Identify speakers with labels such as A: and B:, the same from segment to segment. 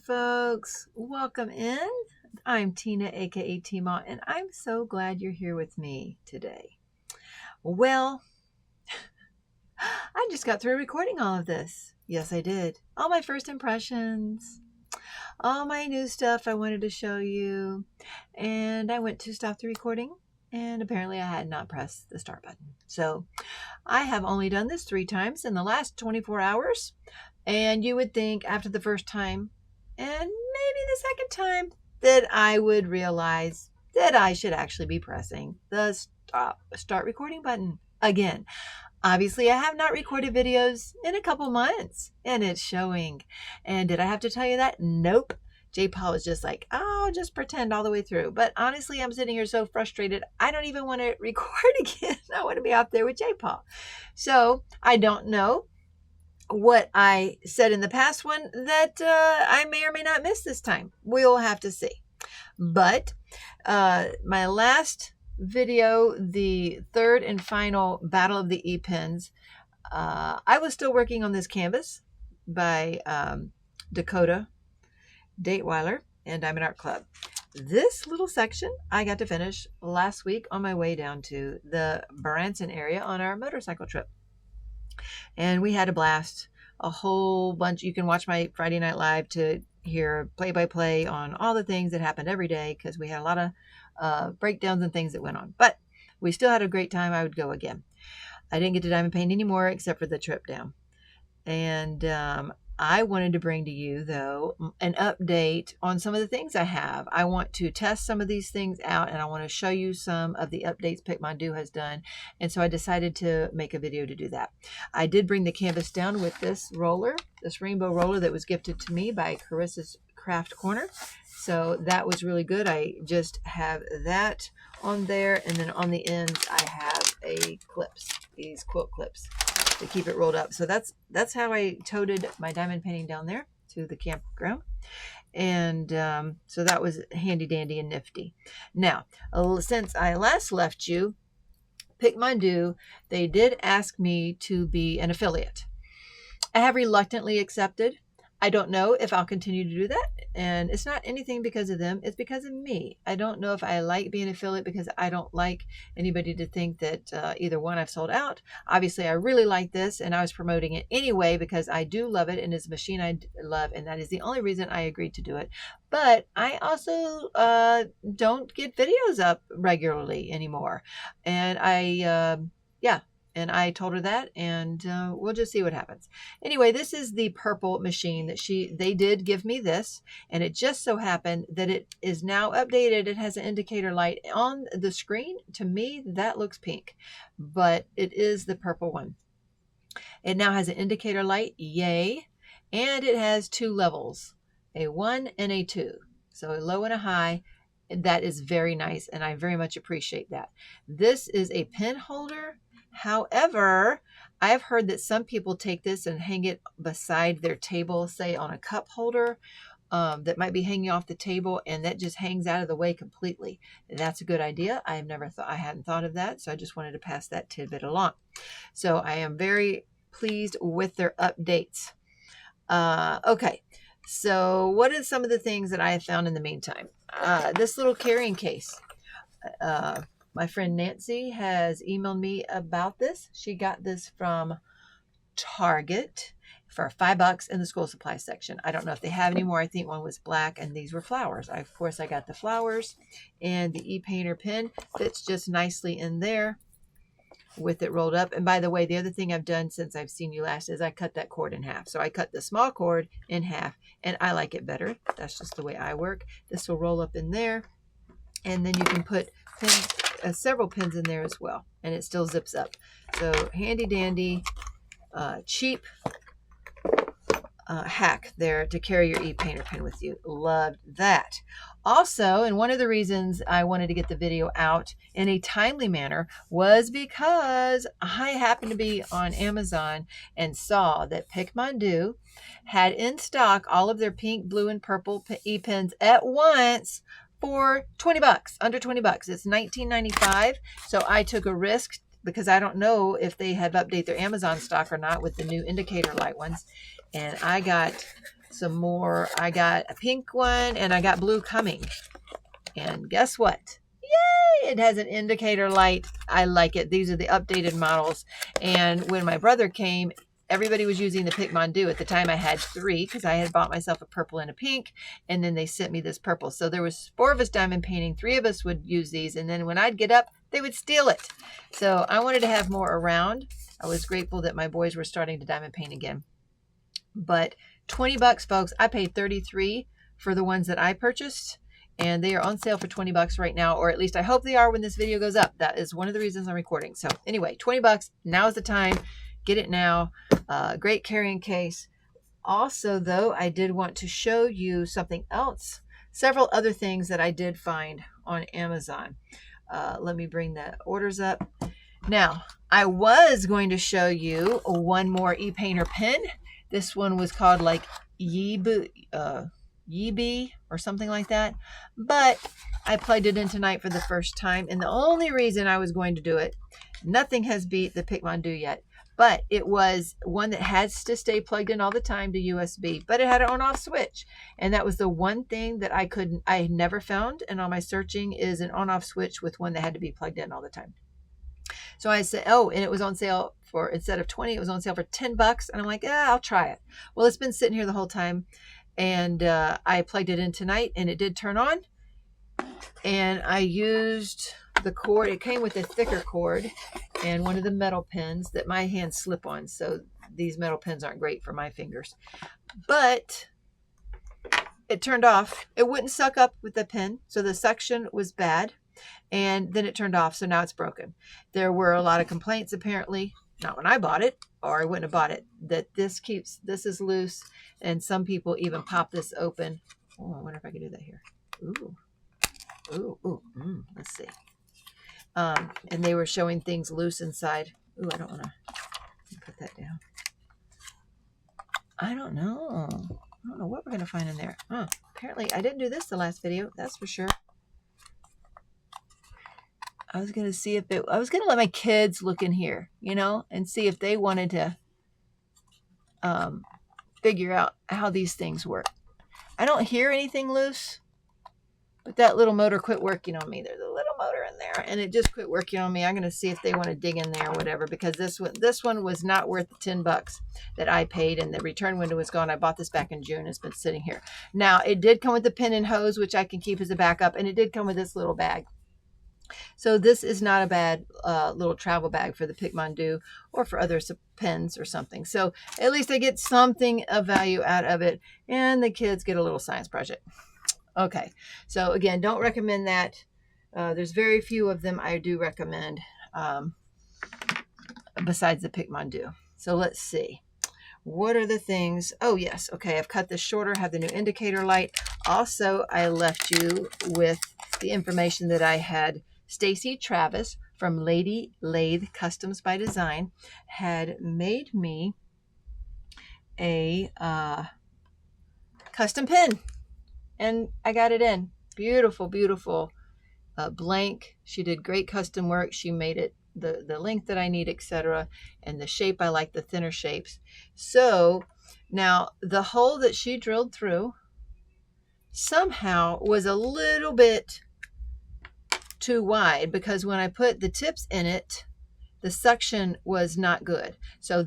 A: folks. Welcome in. I'm Tina, aka Teemaw, and I'm so glad you're here with me today. Well, I just got through recording all of this. Yes, I did. All my first impressions, all my new stuff I wanted to show you, and I went to stop the recording, and apparently I had not pressed the start button. So I have only done this 3 times in the last 24 hours, and you would think after the first time and maybe the second time that I would realize that I should actually be pressing the start recording button again. Obviously, I have not recorded videos in a couple months, and it's showing. And did I have to tell you that? Nope. J. Paul was just like, oh, just pretend all the way through. But honestly, I'm sitting here so frustrated. I don't even want to record again. I want to be out there with J. Paul. So I don't know what I said in the past one that I may or may not miss this time. We'll have to see. But my last video, the third and final Battle of the E-Pens, I was still working on this canvas by Dakota Dateweiler and Diamond Art Club. This little section I got to finish last week on my way down to the Branson area on our motorcycle trip. And we had a blast, a whole bunch. You can watch my Friday Night Live to hear play-by-play on all the things that happened every day, because we had a lot of breakdowns and things that went on. But we still had a great time. I would go again. I didn't get to diamond paint anymore except for the trip down. And I wanted to bring to you, though, an update on some of the things I have. I want to test some of these things out, and I want to show you some of the updates Picmondoo has done. And so I decided to make a video to do that. I did bring the canvas down with this roller, this rainbow roller that was gifted to me by Carissa's Craft Corner. So that was really good. I just have that on there, and then on the ends I have these quilt clips to keep it rolled up. So that's how I toted my diamond painting down there to the campground. And so that was handy dandy and nifty. Now, since I last left you, Picmondoo, they did ask me to be an affiliate. I have reluctantly accepted. I don't know if I'll continue to do that. And it's not anything because of them. It's because of me. I don't know if I like being an affiliate, because I don't like anybody to think that either one, I've sold out. Obviously, I really like this, and I was promoting it anyway because I do love it, and it's a machine I love, and that is the only reason I agreed to do it. But I also don't get videos up regularly anymore. And and I told her that, and we'll just see what happens. Anyway, this is the purple machine that they did give me this, and it just so happened that it is now updated. It has an indicator light on the screen. To me, that looks pink, but it is the purple one. It now has an indicator light, yay, and it has 2 levels, a 1 and a 2, so a low and a high. That is very nice, and I very much appreciate that. This is a pen holder. However, I've heard that some people take this and hang it beside their table, say on a cup holder that might be hanging off the table, and that just hangs out of the way completely. That's a good idea. I hadn't thought of that, so I just wanted to pass that tidbit along. So I am very pleased with their updates. Okay, so what are some of the things that I have found in the meantime? This little carrying case. My friend Nancy has emailed me about this. She got this from Target for $5 in the school supply section. I don't know if they have any more. I think one was black, and these were flowers. Of course, I got the flowers, and the e-painter pen fits just nicely in there with it rolled up. And by the way, the other thing I've done since I've seen you last is I cut that cord in half. So I cut the small cord in half, and I like it better. That's just the way I work. This will roll up in there, and then you can put pins, several pins in there as well, and it still zips up. So handy dandy, cheap hack there to carry your e-painter pen with you. Loved that. Also, and one of the reasons I wanted to get the video out in a timely manner was because I happened to be on Amazon and saw that Picmondoo had in stock all of their pink, blue, and purple e-pens at once for $20, under $20. It's $19.95. So I took a risk because I don't know if they have updated their Amazon stock or not with the new indicator light ones. And I got some more. I got a pink one and I got blue coming. And guess what? Yay! It has an indicator light. I like it. These are the updated models. And when my brother came, everybody was using the Picmondoo. At the time I had 3 because I had bought myself a purple and a pink, and then they sent me this purple. So there was 4 of us diamond painting, 3 of us would use these, and then when I'd get up, they would steal it. So I wanted to have more around. I was grateful that my boys were starting to diamond paint again. But 20 bucks, folks. I paid 33 for the ones that I purchased, and they are on sale for 20 bucks right now, or at least I hope they are when this video goes up. That is one of the reasons I'm recording. So anyway, 20 bucks. Now is the time. Get it now. Great carrying case. Also, though, I did want to show you something else. Several other things that I did find on Amazon. Let me bring the orders up. Now, I was going to show you one more e-painter pen. This one was called like Yeebee or something like that. But I plugged it in tonight for the first time. And the only reason I was going to do it, nothing has beat the Picmondoo yet. But it was one that has to stay plugged in all the time to USB, but it had an on-off switch. And that was the one thing that I had never found. And on my searching is an on-off switch with one that had to be plugged in all the time. So I said, oh, and it was on sale for, instead of 20, it was on sale for 10 bucks. And I'm like, yeah, I'll try it. Well, it's been sitting here the whole time. And I plugged it in tonight and it did turn on. And I used the cord. It came with a thicker cord and one of the metal pins that my hands slip on. So these metal pins aren't great for my fingers. But it turned off. It wouldn't suck up with the pin. So the suction was bad. And then it turned off. So now it's broken. There were a lot of complaints apparently. Not when I bought it, or I wouldn't have bought it, that this is loose. And some people even pop this open. Oh, I wonder if I can do that here. Ooh. Let's see. And they were showing things loose inside. Ooh, I don't want to put that down. I don't know what we're going to find in there. Apparently I didn't do this the last video. That's for sure. I was going to see if I was going to let my kids look in here, you know, and see if they wanted to figure out how these things work. I don't hear anything loose. But that little motor quit working on me. There's a little motor in there, and it just quit working on me. I'm going to see if they want to dig in there or whatever, because this one was not worth the 10 bucks that I paid, and the return window was gone. I bought this back in June. It's been sitting here. Now, it did come with the pin and hose, which I can keep as a backup, and it did come with this little bag. So this is not a bad little travel bag for the Picmondoo or for other pens or something. So at least I get something of value out of it, and the kids get a little science project. Okay, so again, don't recommend that. There's very few of them I do recommend besides the Picmondoo. So let's see. What are the things? Oh, yes. Okay, I've cut this shorter, have the new indicator light. Also, I left you with the information that I had Stacy Travis from Lady Lathe Customs by Design had made me a custom pin. And I got it in. Beautiful, beautiful blank. She did great custom work. She made it the length that I need, etc. And the shape, I like the thinner shapes. So now the hole that she drilled through somehow was a little bit too wide, because when I put the tips in it, the suction was not good. So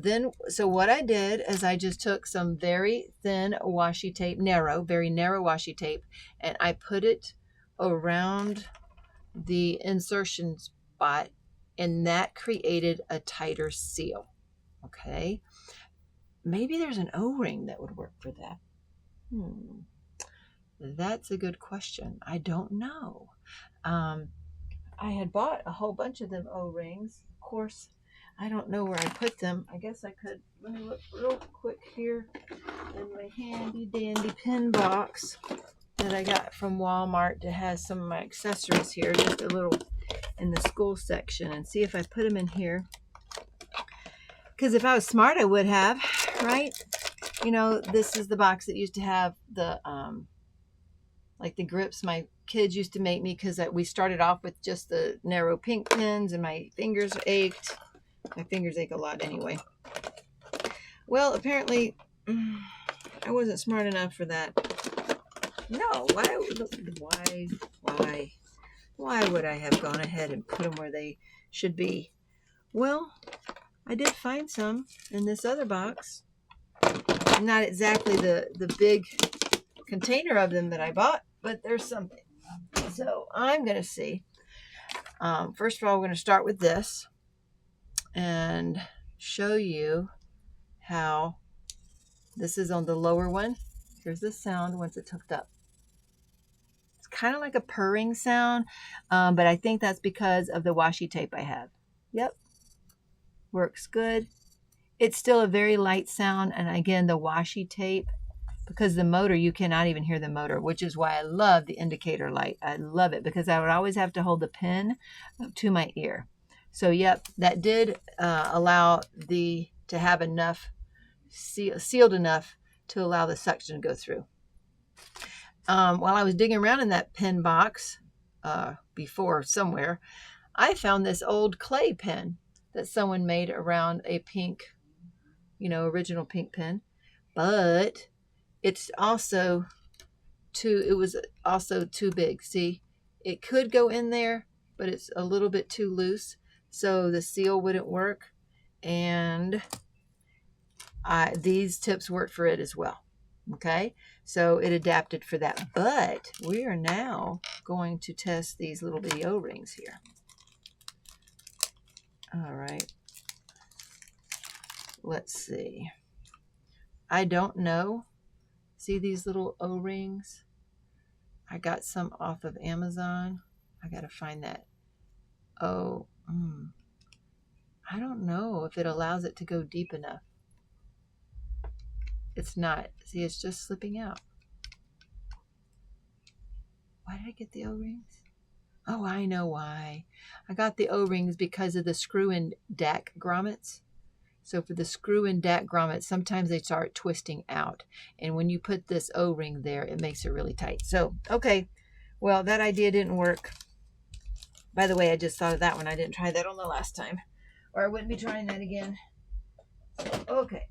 A: what I did is I just took some very thin washi tape, very narrow washi tape, and I put it around the insertion spot, and that created a tighter seal. Okay. Maybe there's an O-ring that would work for that. That's a good question. I don't know. I had bought a whole bunch of them O-rings. Of course, I don't know where I put them. I guess I could, let me look real quick here in my handy dandy pin box that I got from Walmart that has some of my accessories here, just a little in the school section, and see if I put them in here. Because if I was smart, I would have, right? You know, this is the box that used to have the, like the grips my kids used to make me, because we started off with just the narrow pink pins and my fingers ached. My fingers ache a lot anyway. Well, apparently I wasn't smart enough for that. No, why would I have gone ahead and put them where they should be? Well, I did find some in this other box. Not exactly the big container of them that I bought, but there's something. So I'm going to see. First of all, we're going to start with this and show you how this is on the lower one. Here's the sound once it's hooked up. It's kind of like a purring sound, but I think that's because of the washi tape I have. Yep, works good. It's still a very light sound, and again, the washi tape, because the motor, you cannot even hear the motor, which is why I love the indicator light. I love it because I would always have to hold the pin to my ear. So yep, that did allow to have enough, sealed enough to allow the suction to go through. While I was digging around in that pin box before somewhere, I found this old clay pin that someone made around a pink, original pink pin, but it's also it was also too big. See, it could go in there, but it's a little bit too loose, so the seal wouldn't work, and these tips worked for it as well. Okay, so it adapted for that. But we are now going to test these little bitty O-rings here. All right, let's see. I don't know. See these little O-rings? I got some off of Amazon. I got to find that. I don't know if it allows it to go deep enough. It's not. See, it's just slipping out. Why did I get the O-rings? Oh, I know why. I got the O-rings because of the screw-in DAC grommets. So for the screw-in DAC grommets, sometimes they start twisting out. And when you put this O-ring there, it makes it really tight. So, okay. Well, that idea didn't work. By the way, I just thought of that one. I didn't try that on the last time, or I wouldn't be trying that again. So, okay.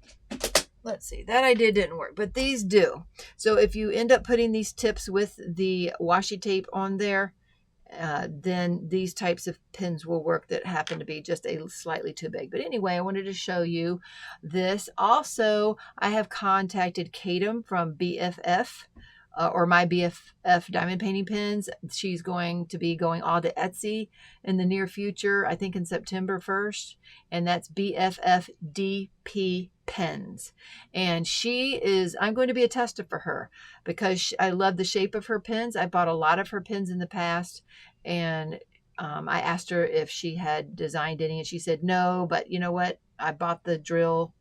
A: Let's see. That idea didn't work, but these do. So if you end up putting these tips with the washi tape on there, then these types of pins will work that happen to be just a slightly too big. But anyway, I wanted to show you this. Also, I have contacted Katem from BFF, or my BFF diamond painting pins. She's going to be going all to Etsy in the near future, I think in September 1st, and that's BFF DP pens. And I'm going to be a tester for her because I love the shape of her pens. I bought a lot of her pens in the past, and I asked her if she had designed any, and she said no, but you know what? I bought the drill.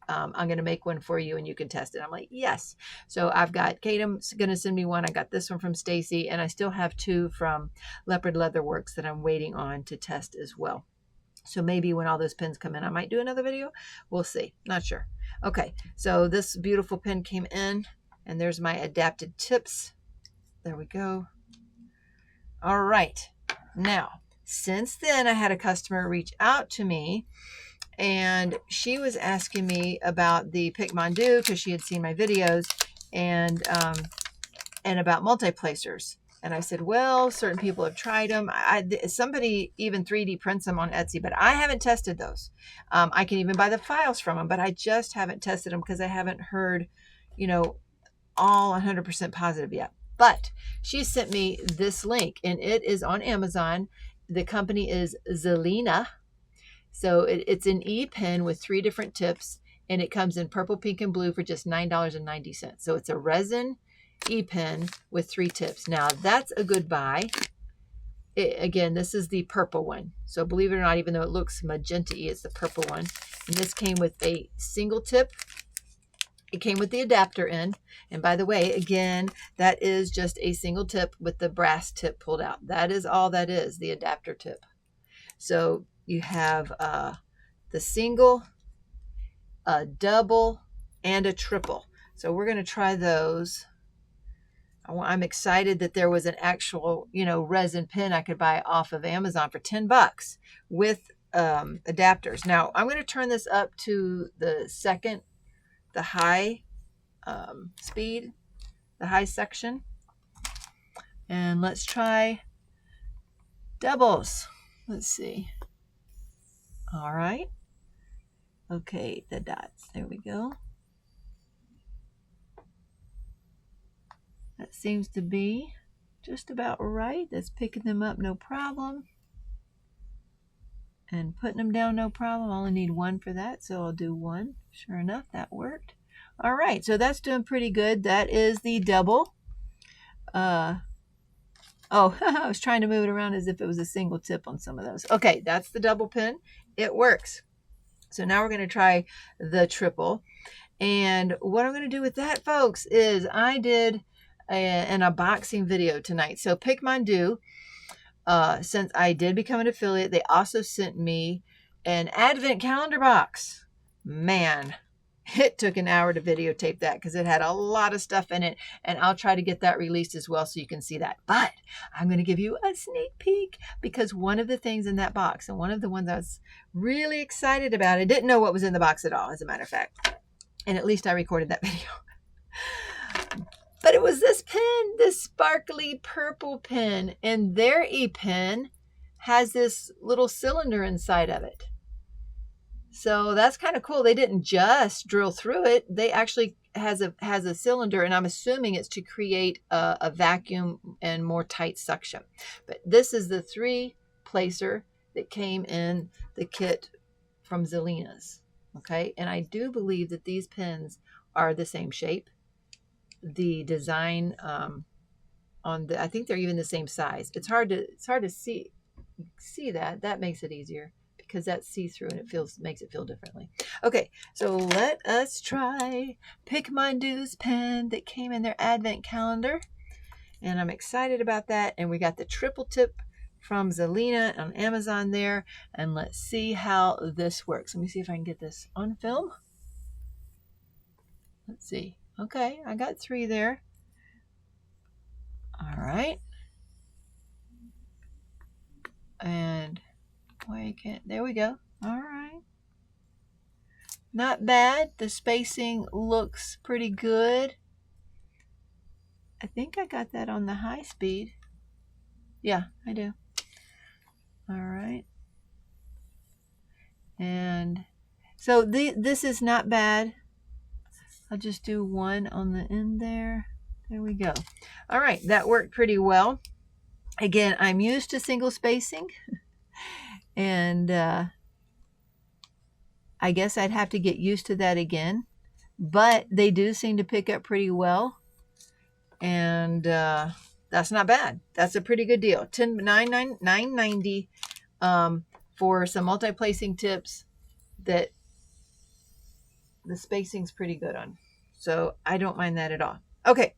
A: I'm going to make one for you and you can test it. I'm like, yes. So I've got Katem's going to send me one. I got this one from Stacy, and I still have two from Leopard Leatherworks that I'm waiting on to test as well. So maybe when all those pins come in, I might do another video. We'll see. Not sure. Okay. So this beautiful pin came in, and there's my adapted tips. There we go. All right. Now, since then, I had a customer reach out to me, and she was asking me about the Picmondoo because she had seen my videos, and about multi-placers. And I said, well, certain people have tried them. Somebody even 3D prints them on Etsy, but I haven't tested those. I can even buy the files from them, but I just haven't tested them because I haven't heard, all 100% positive yet. But she sent me this link, and it is on Amazon. The company is Zelina. So it's an E-pen with 3 different tips, and it comes in purple, pink, and blue for just $9.90. So it's a resin E-pen with 3 tips. Now, that's a good buy. Again, this is the purple one. So believe it or not, even though it looks magenta-y, it's the purple one. And this came with a single tip. It came with the adapter in. And by the way, again, that is just a single tip with the brass tip pulled out. That is all that is, the adapter tip. So you have the single, a double, and a triple. So we're going to try those. I'm excited that there was an actual, resin pin I could buy off of Amazon for $10 with adapters. Now I'm going to turn this up to the high speed, the high section. And let's try doubles. Let's see. All right. Okay, the dots. There we go. That seems to be just about right. That's picking them up no problem. And putting them down no problem. I only need one for that, so I'll do one. Sure enough, that worked. All right, so that's doing pretty good. That is the double. Oh, I was trying to move it around as if it was a single tip on some of those. Okay, that's the double pin. It works. So now we're going to try the triple. And what I'm going to do with that, folks, is I did an unboxing video tonight. So Picmondoo, since I did become an affiliate, they also sent me an advent calendar box. Man, it took an hour to videotape that because it had a lot of stuff in it, and I'll try to get that released as well so you can see that. But I'm going to give you a sneak peek because one of the things in that box, and one of the ones I was really excited about, I didn't know what was in the box at all, as a matter of fact, and at least I recorded that video. But it was this pen, this sparkly purple pen, and their e-pen has this little cylinder inside of it. So that's kind of cool. They didn't just drill through it. They actually has a cylinder, and I'm assuming it's to create a vacuum and more tight suction. But this is the 3-placer that came in the kit from Zelina's. Okay, and I do believe that these pens are the same shape. The design I think they're even the same size. It's hard to see that. That makes it easier because that's see-through and makes it feel differently. Okay, so let us try Picmondoo's pen that came in their advent calendar, and I'm excited about that. And we got the triple tip from Zelina on Amazon there, and let's see how this works. Let me see if I can get this on film. Let's see. Okay, I got 3 there. All right. And why can't, there we go. All right. Not bad. The spacing looks pretty good. I think I got that on the high speed. Yeah, I do. All right. And so this is not bad. I'll just do one on the end there. There we go. All right, that worked pretty well. Again, I'm used to single spacing, and I guess I'd have to get used to that again, but they do seem to pick up pretty well, and that's not bad. That's a pretty good deal. $9.90 for some multi-placing tips that the spacing's pretty good on. So I don't mind that at all. Okay,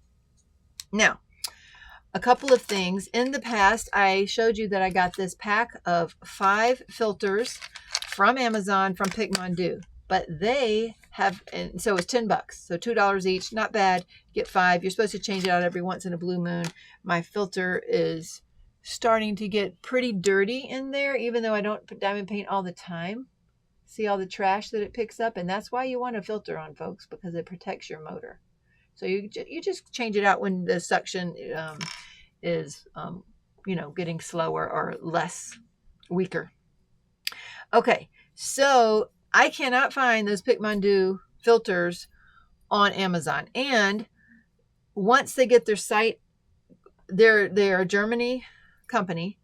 A: now a couple of things. In the past, I showed you that I got this pack of 5 filters from Amazon from Picmondoo, but they have, and so it's $10, so $2 each. Not bad. Get 5. You're supposed to change it out every once in a blue moon. My filter is starting to get pretty dirty in there, even though I don't put diamond paint all the time. See all the trash that it picks up, and that's why you want a filter on, folks, because it protects your motor. So you just change it out when the suction is getting slower or less weaker. Okay, so I cannot find those Picmondoo filters on Amazon, and once they get their site, they're a German company,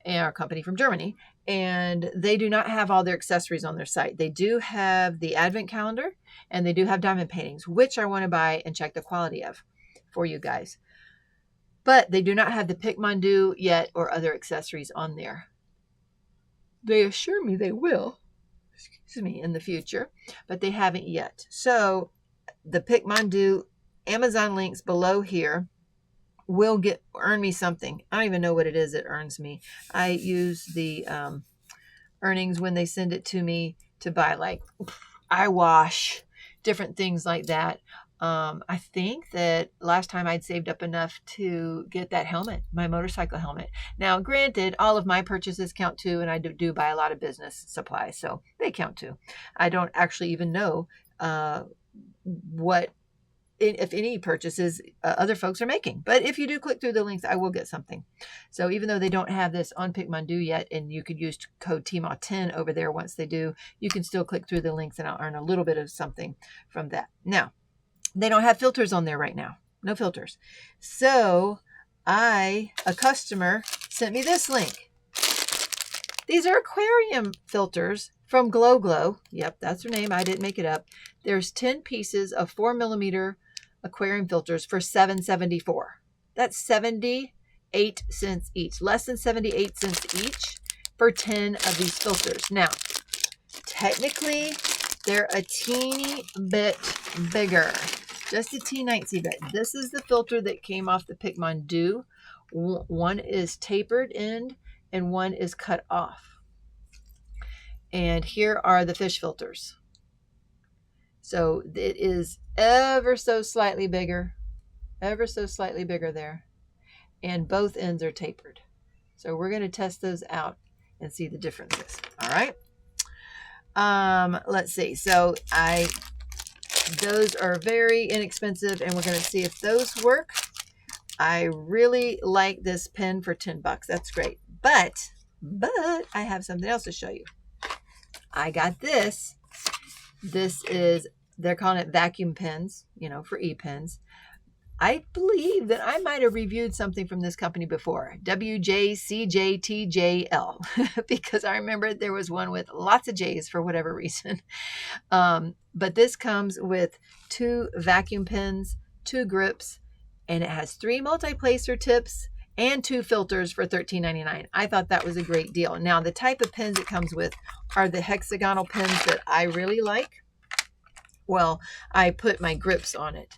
A: and our company from Germany, and they do not have all their accessories on their site. They do have the advent calendar, and they do have diamond paintings, which I want to buy and check the quality of for you guys. But they do not have the Picmondoo yet or other accessories on there. They assure me they will, in the future, but they haven't yet. So the Picmondoo Amazon links below here will earn me something. I don't even know what it is that earns me. I use the earnings when they send it to me to buy like eye wash, different things like that. I think that last time I'd saved up enough to get that helmet, my motorcycle helmet. Now, granted, all of my purchases count too, and I do buy a lot of business supplies, so they count too. I don't actually even know what, if any purchases other folks are making. But if you do click through the links, I will get something. So even though they don't have this on Picmondoo yet, and you could use code Teemaw10 over there once they do, you can still click through the links and I'll earn a little bit of something from that. Now, they don't have filters on there right now. No filters. So a customer sent me this link. These are aquarium filters from Glow Glow. Yep, that's her name. I didn't make it up. There's 10 pieces of 4mm aquarium filters for $7.74. That's 78 cents each. Less than 78 cents each for 10 of these filters. Now, technically, they're a teeny bit bigger. Just a teensy bit. This is the filter that came off the Picmondoo. One is tapered end and one is cut off. And here are the fish filters. So it is ever so slightly bigger there. And both ends are tapered. So we're going to test those out and see the differences. All right. Let's see. So those are very inexpensive, and we're going to see if those work. I really like this pen for $10. That's great. But I have something else to show you. I got this. This is, they're calling it vacuum pens, you know, for e-pens. I believe that I might have reviewed something from this company before, WJCJTJL, because I remember there was one with lots of J's for whatever reason. But this comes with 2 vacuum pens, 2 grips, and it has 3 multi-placer tips and 2 filters for $13.99. I thought that was a great deal. Now, the type of pens it comes with are the hexagonal pens that I really like. Well, I put my grips on it.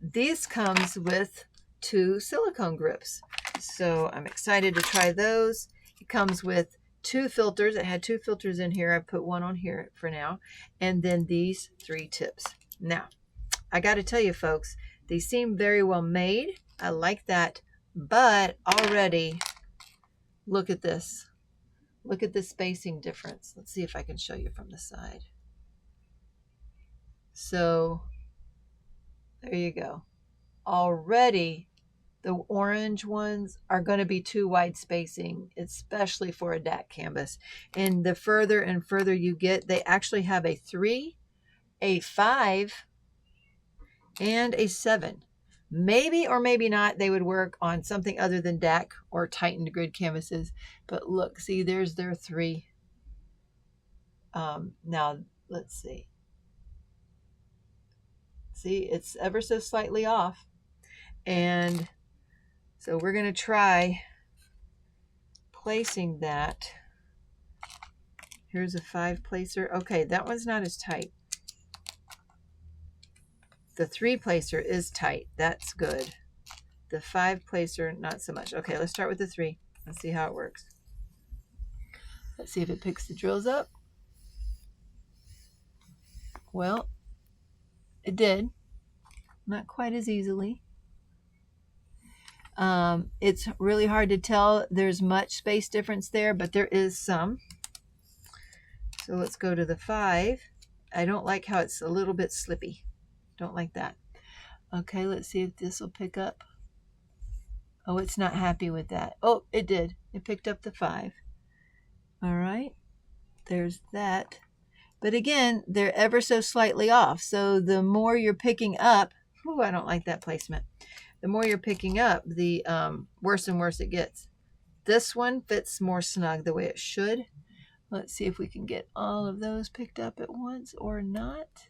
A: This comes with 2 silicone grips. So I'm excited to try those. It comes with 2 filters. It had 2 filters in here. I put one on here for now. And then these 3 tips. Now, I got to tell you, folks, these seem very well made. I like that. But already, look at this. Look at the spacing difference. Let's see if I can show you from the side. So there you go. Already, the orange ones are going to be too wide spacing, especially for a DAC canvas. And the further and further you get, they actually have a 3, a 5, and a 7. Maybe or maybe not they would work on something other than DAC or tightened grid canvases. But look, see, there's their 3. Now, let's see. See, it's ever so slightly off. And so we're going to try placing that. Here's a 5 placer. Okay, that one's not as tight. The 3 placer is tight. That's good. The 5 placer, not so much. Okay, let's start with the 3. Let's see how it works. Let's see if it picks the drills up. Well, it did. Not quite as easily. It's really hard to tell. There's much space difference there, but there is some. So let's go to the 5. I don't like how it's a little bit slippy. Don't like that. Okay, let's see if this will pick up. Oh, it's not happy with that. Oh, it did. It picked up the 5. All right. There's that. But again, they're ever so slightly off. So the more you're picking up, oh, I don't like that placement. The more you're picking up, the worse and worse it gets. This one fits more snug the way it should. Let's see if we can get all of those picked up at once or not.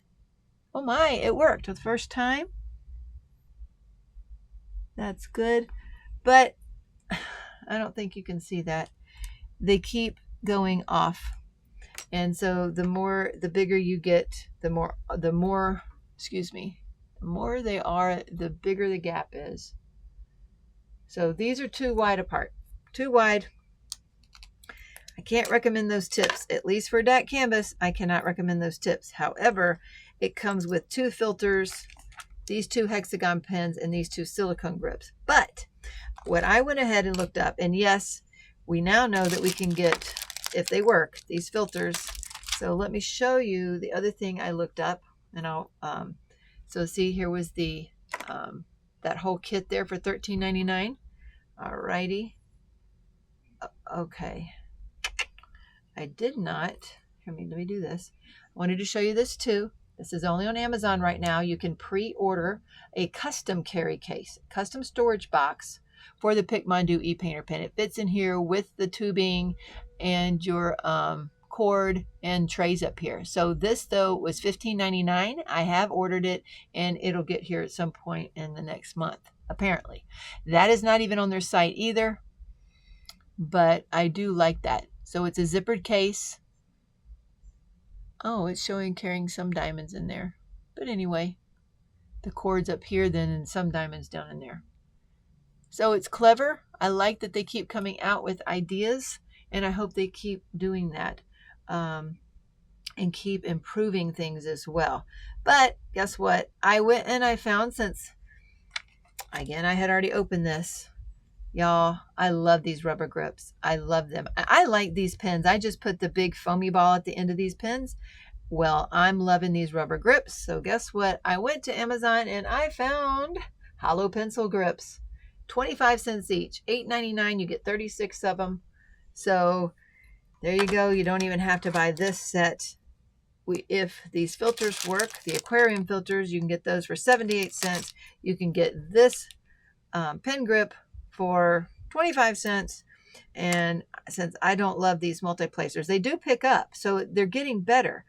A: Oh my, it worked the first time. That's good. But I don't think you can see that. They keep going off. And so the bigger you get, the more they are, the bigger the gap is. So these are too wide apart. Too wide. I can't recommend those tips. At least for DAC canvas, I cannot recommend those tips. However, it comes with 2 filters, these 2 hexagon pens, and these 2 silicone grips. But what I went ahead and looked up, and yes, we now know that we can get, if they work, these filters. So let me show you the other thing I looked up. And I'll, so see, here was the, that whole kit there for $13.99. Alrighty. Okay. I did not, let me do this. I wanted to show you this too. This is only on Amazon right now. You can pre-order a custom carry case, custom storage box for the Picmondoo e-painter pen. It fits in here with the tubing and your cord and trays up here. So this though was $15.99. I have ordered it and it'll get here at some point in the next month, apparently. That is not even on their site either, but I do like that. So it's a zippered case. Oh, it's showing carrying some diamonds in there. But anyway, the cord's up here then and some diamonds down in there. So it's clever. I like that they keep coming out with ideas, and I hope they keep doing that and keep improving things as well. But guess what? I went and I found, since, again, I had already opened this. Y'all, I love these rubber grips. I love them. I like these pens. I just put the big foamy ball at the end of these pens. Well, I'm loving these rubber grips. So guess what? I went to Amazon and I found hollow pencil grips. 25 cents each. $8.99. You get 36 of them. So there you go. You don't even have to buy this set. If these filters work, the aquarium filters, you can get those for 78 cents. You can get this pen grip for 25 cents. And since I don't love these multi-placers, they do pick up, so they're getting better,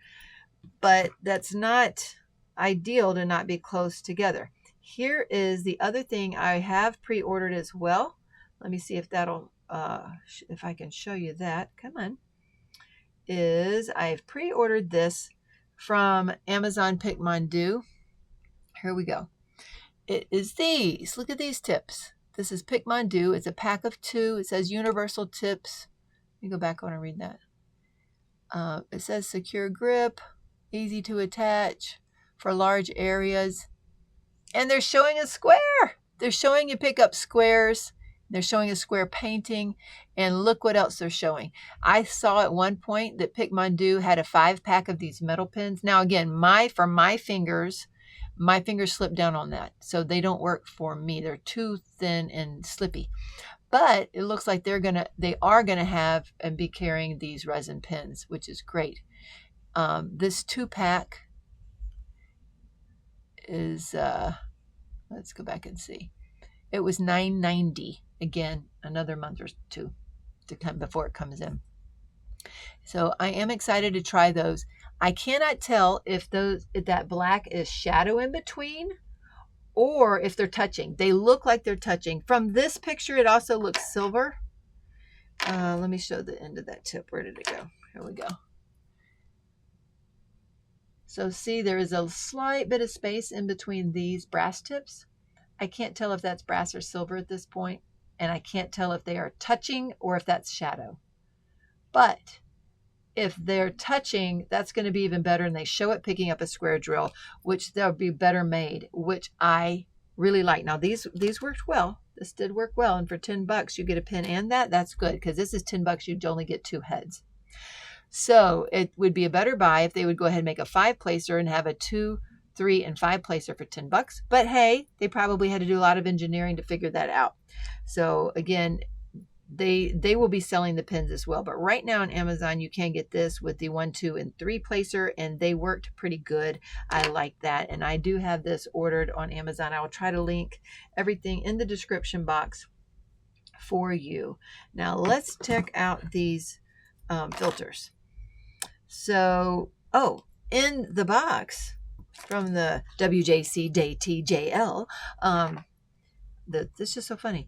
A: but that's not ideal to not be close together. Here is the other thing I have pre-ordered as well. Let me see if that'll, if I can show you that. Come on. I've pre-ordered this from Amazon Picmondoo. Here we go. It is these. Look at these tips. This is Picmondoo. It's a pack of 2. It says universal tips. Let me go back on and read that. It says secure grip, easy to attach for large areas. And they're showing a square. They're showing you pick up squares. They're showing a square painting. And look what else they're showing. I saw at one point that Picmondoo had a 5-pack of these metal pens. Now again, for my fingers slip down on that, so they don't work for me. They're too thin and slippy. But it looks like they are gonna have and be carrying these resin pens, which is great. This 2-pack is let's go back and see. It was $9.90. Again, another month or two to come before it comes in. So I am excited to try those. I cannot tell if that black is shadow in between or if they're touching. They look like they're touching. From this picture, it also looks silver. Let me show the end of that tip. Where did it go? Here we go. So see, there is a slight bit of space in between these brass tips. I can't tell if that's brass or silver at this point, and I can't tell if they are touching or if that's shadow. But if they're touching, that's going to be even better, and they show it picking up a square drill, which they'll be better made, which I really like. Now these worked well. This did work well, and for $10 you get a pen and that's good, because this is $10. You'd only get 2 heads. So it would be a better buy if they would go ahead and make a 5-placer and have a 2, 3, and 5-placer for $10. But hey, they probably had to do a lot of engineering to figure that out. So again, they will be selling the pens as well. But right now on Amazon, you can get this with the 1, 2, and 3-placer, and they worked pretty good. I like that. And I do have this ordered on Amazon. I will try to link everything in the description box for you. Now let's check out these filters. So, in the box from the WJC Day TJL, this is just so funny.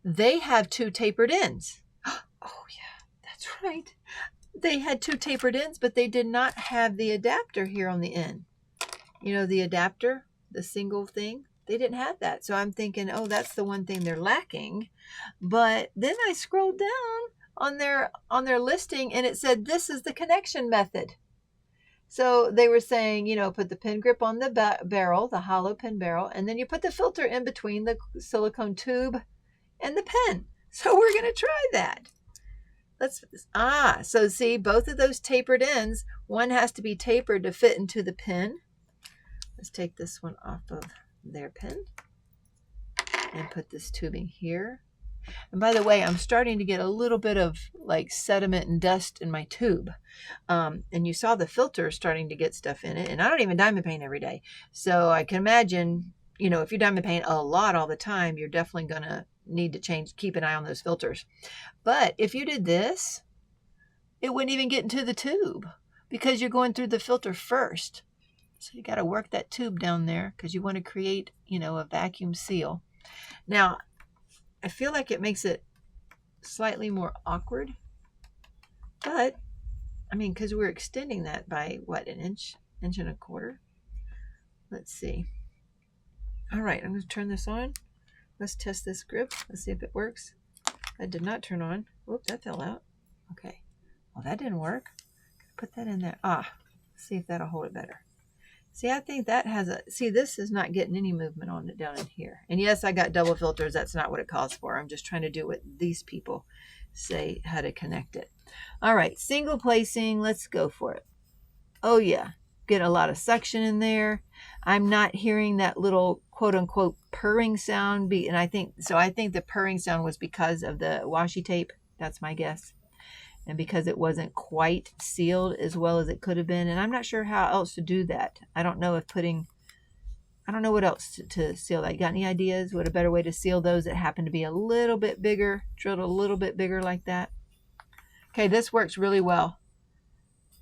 A: They have 2 tapered ends. Oh yeah, that's right. They had 2 tapered ends, but they did not have the adapter here on the end. You know, the adapter, the single thing, they didn't have that. So I'm thinking, oh, that's the one thing they're lacking. But then I scrolled down on their listing, and it said this is the connection method. So they were saying, you know, put the pen grip on the barrel, the hollow pen barrel, and then you put the filter in between the silicone tube and the pen. So we're going to try that. So see, both of those tapered ends, one has to be tapered to fit into the pen. Let's take this one off of their pin and put this tubing here. And by the way, I'm starting to get a little bit of like sediment and dust in my tube. And you saw the filter starting to get stuff in it. And I don't even diamond paint every day. So I can imagine, you know, if you diamond paint a lot all the time, you're definitely going to need to keep an eye on those filters. But if you did this, it wouldn't even get into the tube because you're going through the filter first. So you got to work that tube down there because you want to create, you know, a vacuum seal. Now, I feel like it makes it slightly more awkward, but I mean, because we're extending that by what, an inch and a quarter. Let's see. All right, I'm going to turn this on. Let's test this grip. Let's see if it works. That did not turn on. Whoop, that fell out. Okay. Well, that didn't work. Put that in there. Let's see if that'll hold it better. See, I think that has see, this is not getting any movement on it down in here. And yes, I got double filters. That's not what it calls for. I'm just trying to do what these people say how to connect it. All right, single placing. Let's go for it. Oh, yeah. Get a lot of suction in there. I'm not hearing that little quote unquote purring sound. And I think the purring sound was because of the washi tape. That's my guess. And because it wasn't quite sealed as well as it could have been. And I'm not sure how else to do that. I don't know what else to seal that. You got any ideas what a better way to seal those that happen to be a little bit bigger, drilled a little bit bigger like that? Okay, this works really well.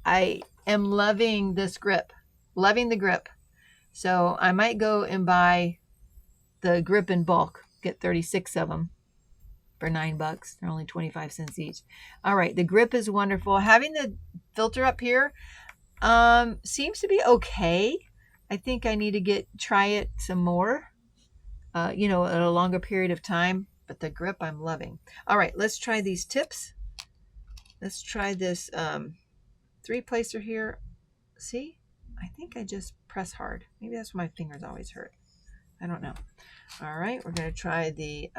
A: I am loving this grip, loving the grip. So I might go and buy the grip in bulk, get 36 of them. For $9. They're only 25 cents each. All right, the grip is wonderful. Having the filter up here seems to be okay. I think I need to try it some more, you know, at a longer period of time. But the grip I'm loving. All right, let's try these tips. Let's try this 3-placer here. See, I think I just press hard. Maybe that's why my fingers always hurt. I don't know. All right, we're going to try the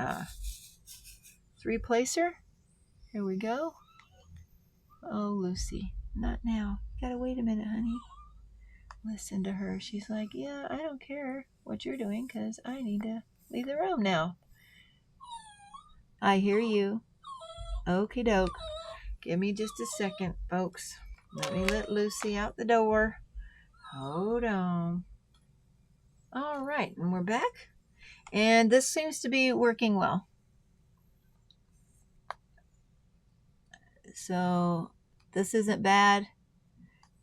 A: 3-placer. Here we go. Oh, Lucy, not now. Gotta wait a minute, honey. Listen to her. She's like, yeah, I don't care what you're doing because I need to leave the room now. I hear you. Okie doke. Give me just a second, folks. Let me let Lucy out the door. Hold on. All right, and we're back. And this seems to be working well. So this isn't bad.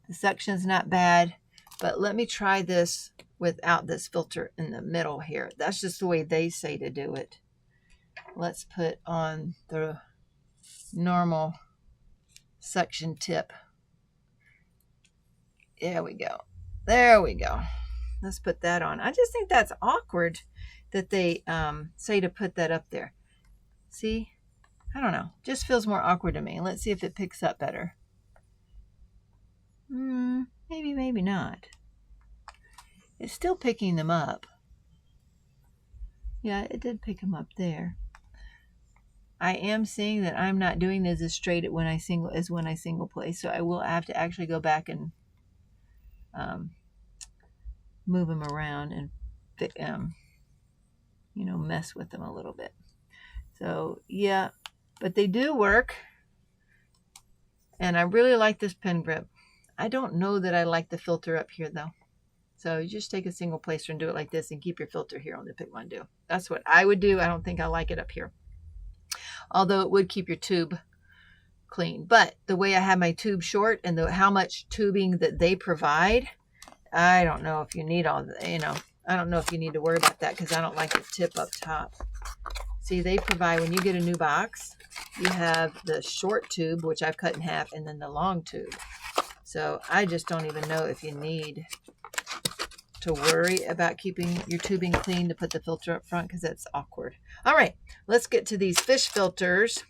A: The suction's not bad, but let me try this without this filter in the middle here. That's just the way they say to do it. Let's put on the normal suction tip. There we go. There we go. Let's put that on. I just think that's awkward that they say to put that up there. See? I don't know. Just feels more awkward to me. Let's see if it picks up better. Maybe, maybe not. It's still picking them up. Yeah, it did pick them up there. I am seeing that I'm not doing this as straight as when I single place. So I will have to actually go back and move them around and you know, mess with them a little bit. So yeah. But they do work, and I really like this pen grip. I don't know that I like the filter up here, though. So you just take a single placer and do it like this and keep your filter here on the Picmondoo. That's what I would do. I don't think I like it up here, although it would keep your tube clean. But the way I have my tube short and how much tubing that they provide, I don't know if you need all the, you know, I don't know if you need to worry about that because I don't like the tip up top. See, they provide, when you get a new box, you have the short tube, which I've cut in half, and then the long tube. So I just don't even know if you need to worry about keeping your tubing clean to put the filter up front because that's awkward. All right, let's get to these fish filters.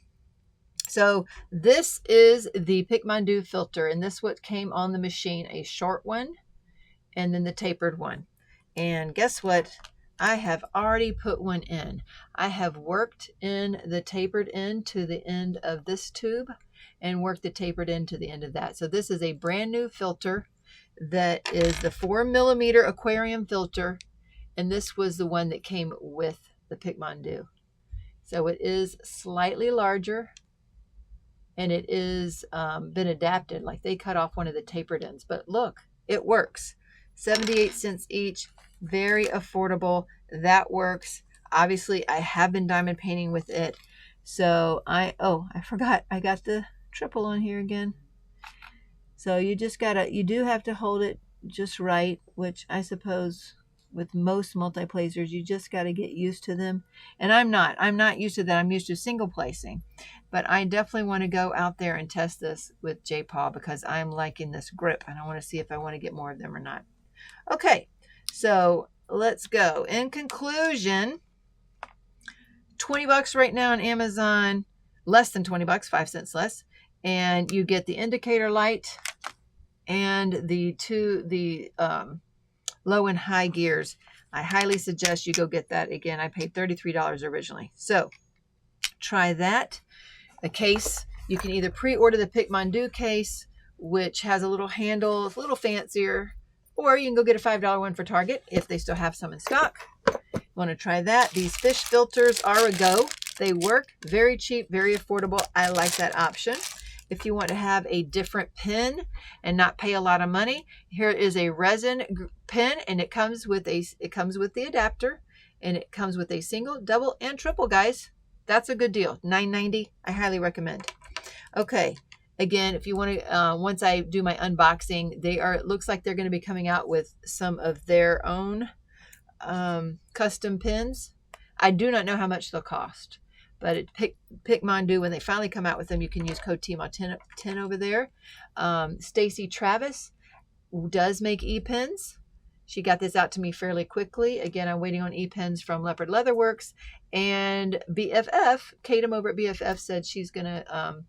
A: So this is the Picmondoo filter, and this what came on the machine, a short one and then the tapered one. And guess what? I have already put one in. I have worked in the tapered end to the end of this tube and worked the tapered end to the end of that. So this is a brand new filter that is the 4mm aquarium filter. And this was the one that came with the Picmondoo. So it is slightly larger, and it is been adapted. Like they cut off one of the tapered ends, but look, it works. 78 cents each, very affordable. That works. Obviously, I have been diamond painting with it. So I forgot, I got the triple on here again. So you do have to hold it just right, which I suppose with most multi-placers, you just got to get used to them. And I'm not used to that. I'm used to single placing, but I definitely want to go out there and test this with J-Paw because I'm liking this grip and I want to see if I want to get more of them or not. Okay, so let's go. In conclusion, 20 bucks right now on Amazon, less than 20 bucks, 5 cents less. And you get the indicator light and the low and high gears. I highly suggest you go get that. Again, I paid $33 originally. So try that. The case, you can either pre-order the Picmondoo case, which has a little handle, it's a little fancier, or you can go get a $5 one for Target if they still have some in stock. You want to try that. These fish filters are a go. They work, very cheap, very affordable. I like that option. If you want to have a different pen and not pay a lot of money, here is a resin pen, and it comes with the adapter, and it comes with a single, double, and triple, guys. That's a good deal. $9.90. I highly recommend. Okay. Again, if you want to, once I do my unboxing, it looks like they're going to be coming out with some of their own custom pens. I do not know how much they'll cost. But at Picmondoo, when they finally come out with them, you can use code Teemaw10 over there. Stacy Travis does make e-pens. She got this out to me fairly quickly. Again, I'm waiting on e-pens from Leopard Leatherworks. And BFF, Katem over at BFF, said she's going to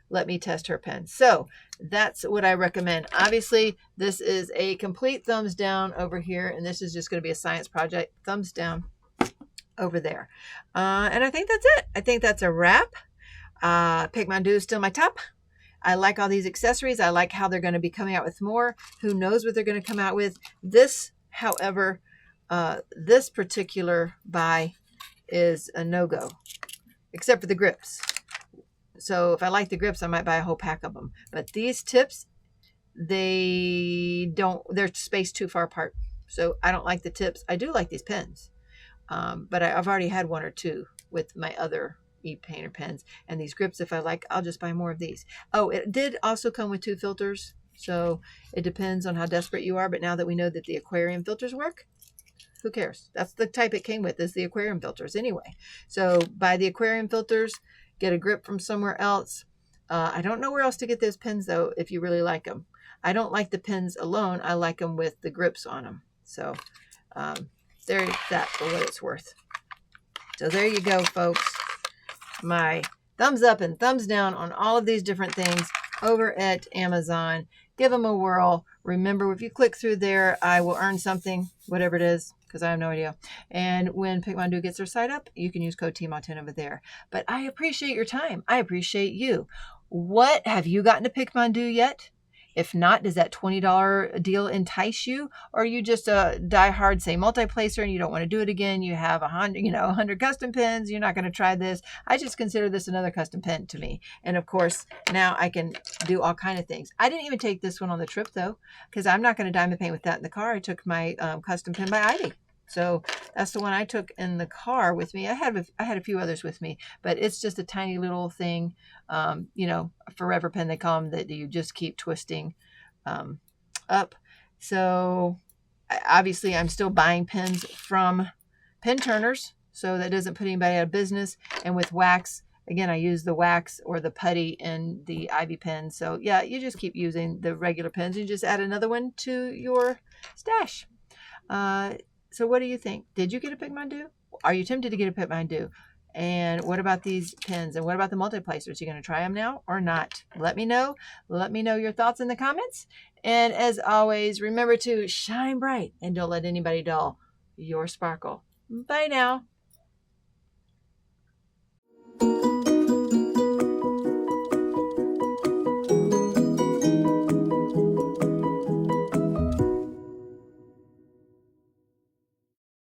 A: let me test her pen. So that's what I recommend. Obviously, this is a complete thumbs down over here. And this is just going to be a science project. Thumbs down over there. And I think that's it. I think that's a wrap. Picmondoo is still my top. I like all these accessories. I like how they're going to be coming out with more. Who knows what they're going to come out with. This, however, this particular buy is a no-go, except for the grips. So if I like the grips, I might buy a whole pack of them. But these tips, they're spaced too far apart. So I don't like the tips. I do like these pens. But I've already had one or two with my other e-painter pens. And these grips, if I like, I'll just buy more of these. Oh, it did also come with 2 filters. So it depends on how desperate you are. But now that we know that the aquarium filters work, who cares? That's the type it came with, is the aquarium filters anyway. So buy the aquarium filters, get a grip from somewhere else. I don't know where else to get those pens, though, if you really like them. I don't like the pens alone. I like them with the grips on them. So there's that for what it's worth. So there you go, folks. My thumbs up and thumbs down on all of these different things over at Amazon. Give them a whirl. Remember, if you click through there, I will earn something, whatever it is, because I have no idea. And when Picmondoo gets their site up, you can use code Teemaw10 over there. But I appreciate your time. I appreciate you. What have you gotten to Picmondoo yet? If not, does that $20 deal entice you? Or are you just a diehard, say, multi-placer and you don't want to do it again? You have 100 custom pens. You're not going to try this. I just consider this another custom pen to me. And of course, now I can do all kinds of things. I didn't even take this one on the trip though, because I'm not going to diamond paint with that in the car. I took my custom pen by Ivy. So that's the one I took in the car with me. I had a few others with me, but it's just a tiny little thing, forever pen they call them, that you just keep twisting up. So obviously I'm still buying pens from pen turners, so that doesn't put anybody out of business. And with wax, again, I use the wax or the putty in the Ivy pen. So yeah, you just keep using the regular pens. You just add another one to your stash. So what do you think? Did you get a Picmondoo? Are you tempted to get a Picmondoo? And what about these pens? And what about the multi-placers? You going to try them now or not? Let me know. Let me know your thoughts in the comments. And as always, remember to shine bright and don't let anybody dull your sparkle. Bye now.